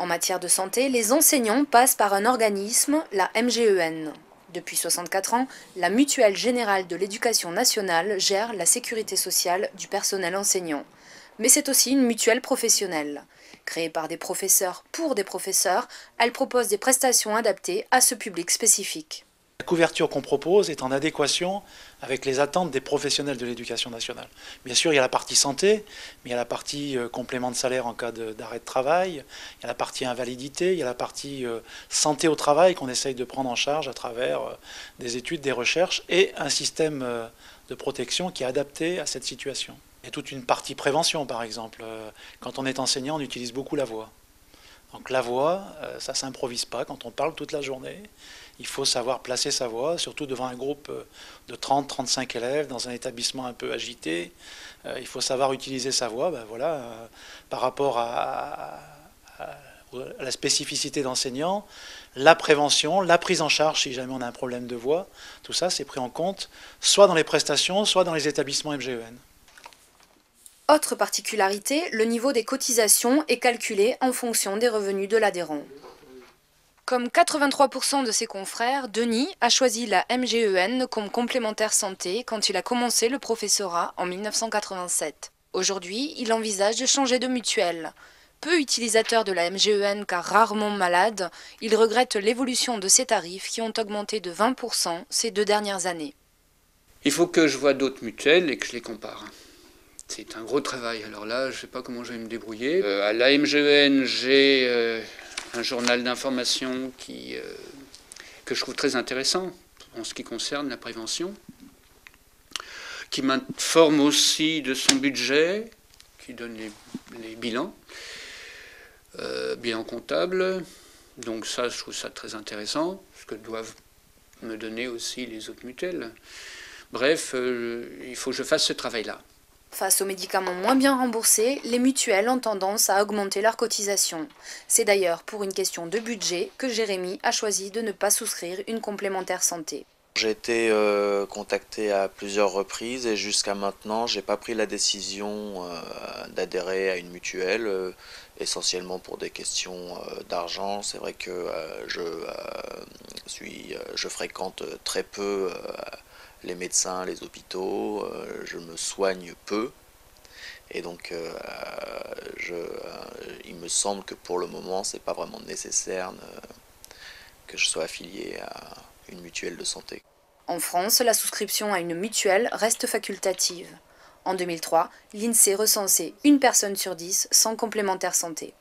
En matière de santé, les enseignants passent par un organisme, la MGEN. Depuis 64 ans, la Mutuelle Générale de l'Éducation nationale gère la sécurité sociale du personnel enseignant. Mais c'est aussi une mutuelle professionnelle. Créée par des professeurs pour des professeurs, elle propose des prestations adaptées à ce public spécifique. La couverture qu'on propose est en adéquation avec les attentes des professionnels de l'éducation nationale. Bien sûr, il y a la partie santé, mais il y a la partie complément de salaire en cas d'arrêt de travail, il y a la partie invalidité, il y a la partie santé au travail qu'on essaye de prendre en charge à travers des études, des recherches et un système de protection qui est adapté à cette situation. Il y a toute une partie prévention, par exemple. Quand on est enseignant, on utilise beaucoup la voix. Donc la voix, ça ne s'improvise pas quand on parle toute la journée. Il faut savoir placer sa voix, surtout devant un groupe de 30-35 élèves dans un établissement un peu agité. Il faut savoir utiliser sa voix par rapport à la spécificité d'enseignant, la prévention, la prise en charge si jamais on a un problème de voix. Tout ça, c'est pris en compte soit dans les prestations, soit dans les établissements MGEN. Autre particularité, le niveau des cotisations est calculé en fonction des revenus de l'adhérent. Comme 83% de ses confrères, Denis a choisi la MGEN comme complémentaire santé quand il a commencé le professorat en 1987. Aujourd'hui, il envisage de changer de mutuelle. Peu utilisateur de la MGEN car rarement malade, il regrette l'évolution de ses tarifs qui ont augmenté de 20% ces 2 dernières années. Il faut que je vois d'autres mutuelles et que je les compare. C'est un gros travail. Alors là, je ne sais pas comment je vais me débrouiller. À la MGEN, j'ai un journal d'information que je trouve très intéressant en ce qui concerne la prévention, qui m'informe aussi de son budget, qui donne les bilans, bilans comptables. Donc ça, je trouve ça très intéressant, ce que doivent me donner aussi les autres mutuelles. Bref, il faut que je fasse ce travail-là. Face aux médicaments moins bien remboursés, les mutuelles ont tendance à augmenter leurs cotisations. C'est d'ailleurs pour une question de budget que Jérémy a choisi de ne pas souscrire une complémentaire santé. J'ai été contacté à plusieurs reprises et jusqu'à maintenant, j'ai pas pris la décision d'adhérer à une mutuelle, essentiellement pour des questions d'argent. C'est vrai que je fréquente très peu les médecins, les hôpitaux, je me soigne peu. Et donc, il me semble que pour le moment, c'est pas vraiment nécessaire que je sois affilié à une mutuelle de santé. En France, la souscription à une mutuelle reste facultative. En 2003, l'INSEE recensait une personne sur 10 sans complémentaire santé.